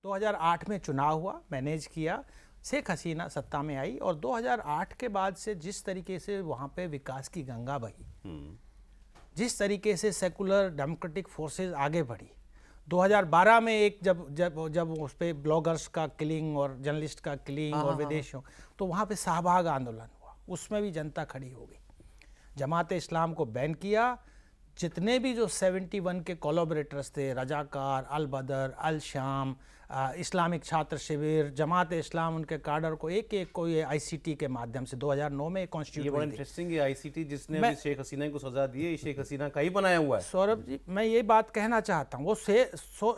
2008 में चुनाव हुआ, मैनेज किया, शेख हसीना सत्ता में आई और 2008 के बाद से जिस तरीके से वहाँ पे विकास की गंगा बही, जिस तरीके से सेकुलर डेमोक्रेटिक फोर्सेस आगे बढ़ी, 2012 में एक जब जब जब उस पे ब्लॉगर्स का किलिंग और जर्नलिस्ट का किलिंग और विदेशों, तो वहाँ पे शाहबाग आंदोलन हुआ, उसमें भी जनता खड़ी हो गई, जमात इस्लाम को बैन किया। जितने भी जो 71 के कोलैबोरेटर्स थे, रजाकार, अल बदर, अल शाम, इस्लामिक छात्र शिविर, जमात इस्लाम, उनके कार्डर को एक एक को ये आईसीटी के माध्यम से 2009 में कॉन्स्टिट्यूट, ये बड़ा इंटरेस्टिंग है। आईसीटी जिसने अभी शेख हसीना को सजा दी है, ये शेख हसीना का ही बनाया हुआ है। सौरभ जी, मैं ये बात कहना चाहता हूँ, वो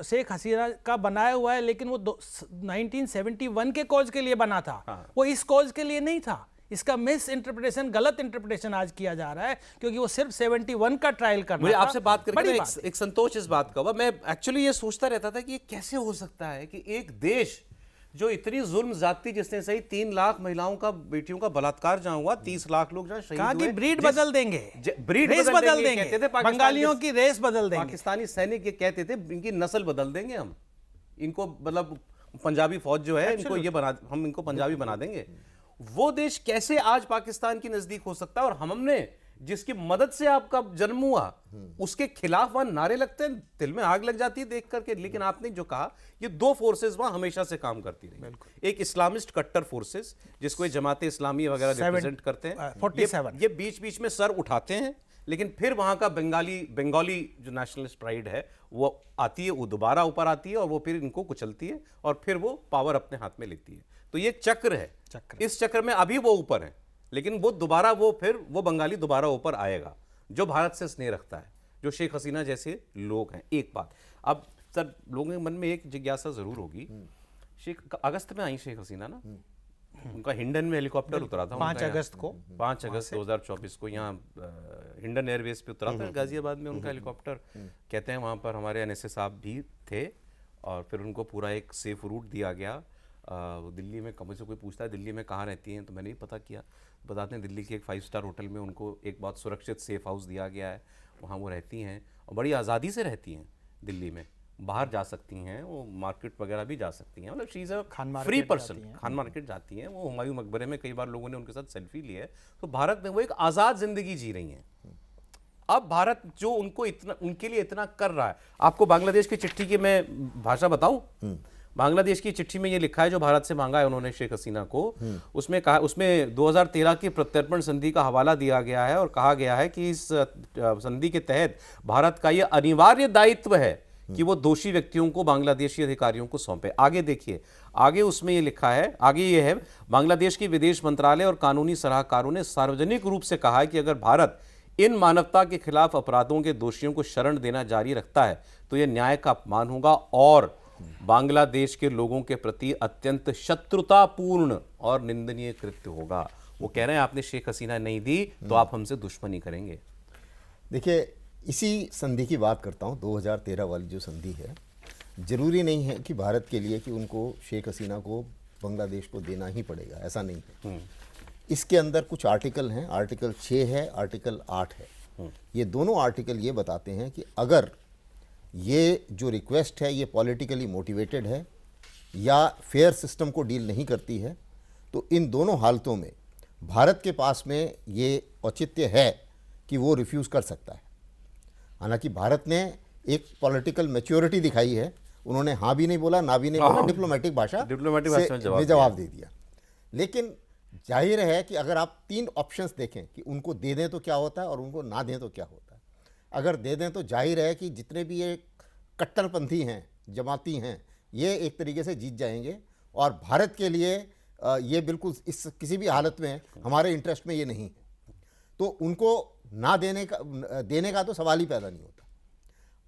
शेख हसीना का बनाया हुआ है, लेकिन वो 1971 के कॉज के लिए बना था। वो इस कॉज के लिए नहीं था। इसका मिस इंटरप्रिटेशन, गलत इंटरप्रिटेशन आज किया जा रहा है, क्योंकि वो सिर्फ 71 का ट्रायल करना मुझे था। आपसे बात करके बड़ी ना बात। एक संतोष इस बात का हुआ। मैं एक्चुअली ये सोचता रहता था कि ये कैसे हो सकता है कि एक देश जो इतनी जुल्म जाती, जिसने सही 3 लाख महिलाओं का, बेटियों का बलात्कार जहां हुआ, 30 लाख लोग जहां शहीद हुए, कहा कि ब्रीड बदल देंगे, ब्रीड रेस बदल देंगे, कहते थे बंगालियों की रेस बदल देंगे। पाकिस्तानी सैनिक ये कहते थे इनकी नस्ल बदल देंगे हम, इनको मतलब पंजाबी फौज जो है इनको ये बना, हम इनको पंजाबी बना देंगे। वो देश कैसे आज पाकिस्तान की नजदीक हो सकता है? और हमने जिसकी मदद से आपका जन्म हुआ, उसके खिलाफ वहां नारे लगते हैं, दिल में आग लग जाती है देख करके। लेकिन आपने जो कहा, ये 2 फोर्सेस वहां हमेशा से काम करती रही। एक इस्लामिस्ट कट्टर फोर्सेस, जिसको ये जमात इस्लामी वगैरह रिप्रेजेंट करते हैं, 47 ये बीच बीच में सर उठाते हैं, लेकिन फिर वहां का बंगाली जो नेशनलिस्ट प्राइड है वो आती है, वो दोबारा ऊपर आती है और वो फिर इनको कुचलती है और फिर वो पावर अपने हाथ में लेती है। तो ये एक चक्र है। इस चक्र में अभी वो ऊपर है, लेकिन वो दोबारा वो बंगाली दोबारा ऊपर आएगा, जो भारत से स्नेह रखता है, जो शेख हसीना जैसे लोग हैं। एक बात, अब सर लोगों के मन में एक जिज्ञासा जरूर होगी, अगस्त में आई शेख हसीना ना, उनका हिंडन में हेलीकॉप्टर उतरा था 5 अगस्त को, 5 अगस्त 2024 को यहाँ हिंडन एयरबेस पे उतरा था गाजियाबाद में उनका हेलीकॉप्टर। कहते हैं वहाँ पर हमारे एनएसए साहब भी थे और फिर उनको पूरा एक सेफ रूट दिया गया। दिल्ली में, कभी से कोई पूछता है दिल्ली में कहाँ रहती हैं, तो मैंने भी पता किया, बताते हैं दिल्ली के एक 5 स्टार होटल में उनको एक बहुत सुरक्षित सेफ हाउस दिया गया है, वहाँ वो रहती हैं और बड़ी आज़ादी से रहती हैं। दिल्ली में बाहर जा सकती हैं, वो मार्केट वगैरह भी जा सकती हैं, मतलब she is a free person. Khan market जाती हैं, वो हुमायूं मकबरे में कई बार लोगों ने उनके साथ सेल्फी ली है। तो भारत में वो एक आज़ाद जिंदगी जी रही हैं। अब भारत जो उनको इतना, उनके लिए इतना कर रहा है, आपको बांग्लादेश की चिट्ठी की मैं भाषा बताऊं? बांग्लादेश की चिट्ठी में ये लिखा है, जो भारत से मांगा है उन्होंने शेख हसीना को, उसमें कहा, उसमें 2013 की प्रत्यर्पण संधि का हवाला दिया गया है और कहा गया है कि इस संधि के तहत भारत का ये अनिवार्य दायित्व है कि वो दोषी व्यक्तियों को बांग्लादेशी अधिकारियों को सौंपे। आगे देखिए, आगे उसमें ये लिखा है, आगे ये है, बांग्लादेश की विदेश मंत्रालय और कानूनी सलाहकारों ने सार्वजनिक रूप से कहा है कि अगर भारत इन मानवता के खिलाफ अपराधों के दोषियों को शरण देना जारी रखता है तो यह न्याय का अपमान होगा और बांग्लादेश के लोगों के प्रति अत्यंत शत्रुतापूर्ण और निंदनीय कृत्य होगा। वो कह रहे हैं आपने शेख हसीना नहीं दी तो आप हमसे दुश्मनी करेंगे। देखिए, इसी संधि की बात करता हूँ, 2013 वाली जो संधि है, जरूरी नहीं है कि भारत के लिए कि उनको शेख हसीना को बांग्लादेश को देना ही पड़ेगा, ऐसा नहीं है। इसके अंदर कुछ आर्टिकल हैं, आर्टिकल 6 है, आर्टिकल 8 है। ये दोनों आर्टिकल ये बताते हैं कि अगर ये जो रिक्वेस्ट है ये पॉलिटिकली मोटिवेटेड है या फेयर सिस्टम को डील नहीं करती है, तो इन दोनों हालतों में भारत के पास में ये औचित्य है कि वो रिफ्यूज़ कर सकता है। हालांकि भारत ने एक पॉलिटिकल मैच्योरिटी दिखाई है, उन्होंने हाँ भी नहीं बोला, ना भी नहीं बोला, डिप्लोमेटिक भाषा में जवाब दे दिया। लेकिन जाहिर है कि अगर आप 3 ऑप्शंस देखें कि उनको दे दें तो क्या होता है और उनको ना दें तो क्या होता है। अगर दे दें तो जाहिर है कि जितने भी ये कट्टरपंथी हैं, जमाती हैं, ये एक तरीके से जीत जाएंगे और भारत के लिए ये बिल्कुल इस किसी भी हालत में हमारे इंटरेस्ट में ये नहीं है। तो उनको ना देने का तो सवाल ही पैदा नहीं होता।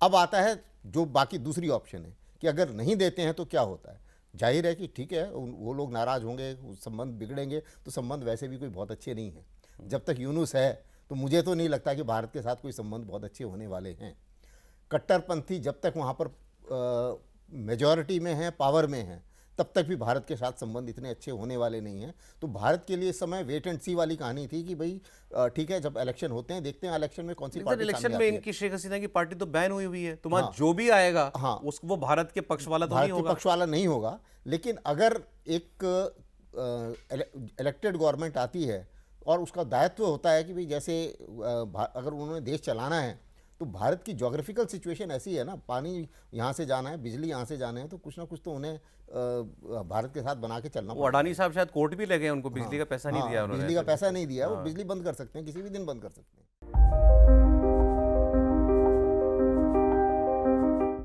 अब आता है जो बाकी दूसरी ऑप्शन है कि अगर नहीं देते हैं तो क्या होता है। जाहिर है कि ठीक है, वो लोग नाराज़ होंगे, संबंध बिगड़ेंगे, तो संबंध वैसे भी कोई बहुत अच्छे नहीं हैं। जब तक यूनुस है तो मुझे तो नहीं लगता कि भारत के साथ कोई संबंध बहुत अच्छे होने वाले हैं। कट्टरपंथी जब तक वहाँ पर मेजॉरिटी में है, पावर में है, तब तक भी भारत के साथ संबंध इतने अच्छे होने वाले नहीं हैं। तो भारत के लिए इस समय वेट एंड सी वाली कहानी थी कि भाई ठीक है, जब इलेक्शन होते हैं देखते हैं इलेक्शन में कौन सी पार्टी इलेक्शन सामने में आती है। इनकी शेख हसीना की पार्टी तो बैन हुई है, तो वहाँ हाँ। जो भी आएगा हाँ। उसको वो भारत के पक्ष वाला तो भारत नहीं के होगा। पक्ष वाला नहीं होगा। लेकिन अगर एक इलेक्टेड गवर्नमेंट आती है और उसका दायित्व होता है कि भाई जैसे अगर उन्होंने देश चलाना है, तो भारत की ज्योग्राफिकल सिचुएशन ऐसी है ना, पानी यहाँ से जाना है, बिजली यहाँ से जाना है, तो कुछ ना कुछ तो उन्हें भारत के साथ बना के चलना वो अडानी साहब शायद कोर्ट भी लगे, उनको बिजली का पैसा नहीं दिया उन्होंने। बिजली का पैसा नहीं दिया, वो बिजली बंद कर सकते हैं, किसी भी दिन बंद कर सकते हैं।